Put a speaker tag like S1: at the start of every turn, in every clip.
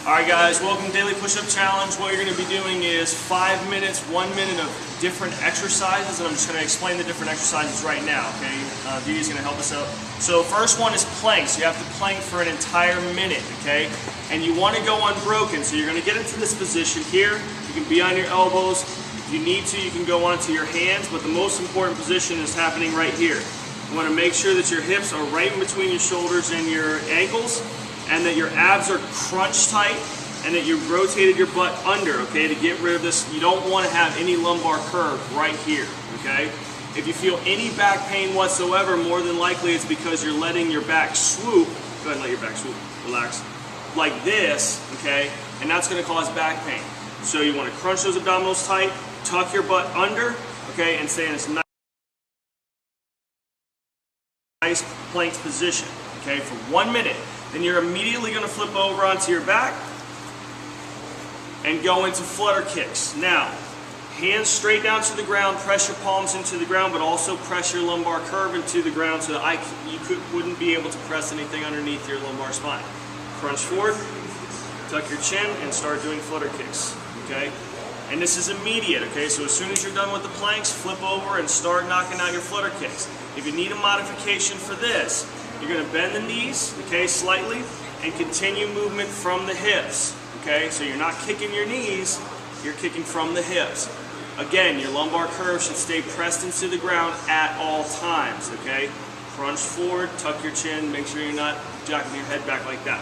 S1: Alright guys, welcome to Daily Push-Up Challenge. What you're going to be doing is 5 minutes, 1 minute of different exercises, and I'm just going to explain the different exercises right now, okay? Dee is going to help us out. So first one is planks. You have to plank for an entire minute, okay? And you want to go unbroken, so you're going to get into this position here. You can be on your elbows. If you need to, you can go onto your hands, but the most important position is happening right here. You want to make sure that your hips are right in between your shoulders and your ankles, and that your abs are crunched tight, and that you've rotated your butt under, okay, to get rid of this. You don't want to have any lumbar curve right here, okay? If you feel any back pain whatsoever, more than likely it's because you're letting your back swoop. Go ahead and let your back swoop, relax. Like this, okay, and that's going to cause back pain. So you want to crunch those abdominals tight, tuck your butt under, okay, and stay in this nice plank position, okay, for 1 minute. Then you're immediately going to flip over onto your back and go into flutter kicks. Now, hands straight down to the ground, press your palms into the ground, but also press your lumbar curve into the ground so that you wouldn't be able to press anything underneath your lumbar spine. Crunch forward, tuck your chin, and start doing flutter kicks, okay? And this is immediate, okay? So as soon as you're done with the planks, flip over and start knocking out your flutter kicks. If you need a modification for this, you're going to bend the knees, okay, slightly, and continue movement from the hips, okay? So you're not kicking your knees, you're kicking from the hips. Again, your lumbar curve should stay pressed into the ground at all times, okay? Crunch forward, tuck your chin, make sure you're not jacking your head back like that.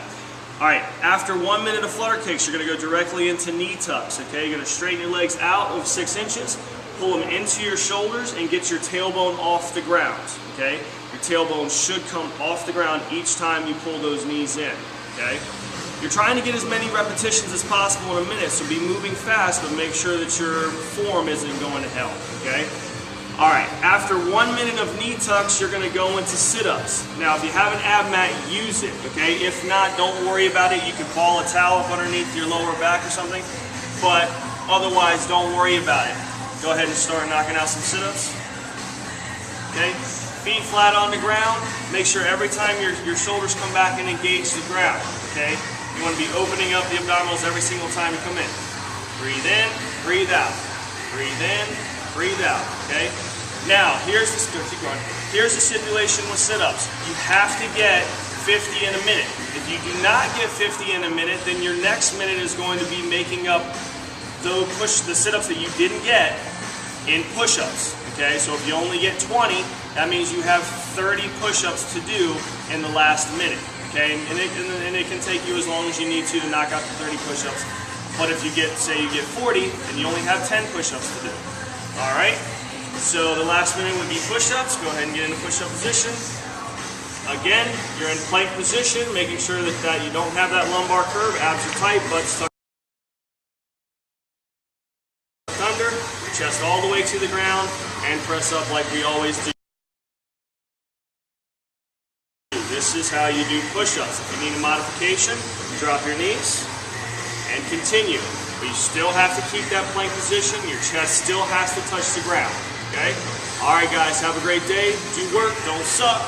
S1: All right, after 1 minute of flutter kicks, you're going to go directly into knee tucks, okay? You're going to straighten your legs out of 6 inches, pull them into your shoulders, and get your tailbone off the ground, okay? Your tailbone should come off the ground each time you pull those knees in, okay? You're trying to get as many repetitions as possible in a minute, so be moving fast, but make sure that your form isn't going to hell, okay? All right, after 1 minute of knee tucks, you're going to go into sit-ups. Now, if you have an ab mat, use it, okay? If not, don't worry about it. You can ball a towel up underneath your lower back or something, but otherwise, don't worry about it. Go ahead and start knocking out some sit-ups, okay? Feet flat on the ground. Make sure every time your shoulders come back and engage the ground, okay? You want to be opening up the abdominals every single time you come in. Breathe in, breathe out. Breathe in, breathe out, okay? Now, here's the stipulation with sit-ups. You have to get 50 in a minute. If you do not get 50 in a minute, then your next minute is going to be making up the sit-ups that you didn't get in push-ups, okay? So if you only get 20, that means you have 30 push-ups to do in the last minute, okay? And it can take you as long as you need to knock out the 30 push-ups. But if you get, say you get 40, then you only have 10 push-ups to do. All right? So the last minute would be push-ups. Go ahead and get into push-up position. Again, you're in plank position, making sure that you don't have that lumbar curve. Abs are tight, butt's tucked under, chest all the way to the ground, and press up like we always do. This is how you do push-ups. If you need a modification, drop your knees and continue. But you still have to keep that plank position. Your chest still has to touch the ground, okay? All right, guys, have a great day. Do work, don't suck.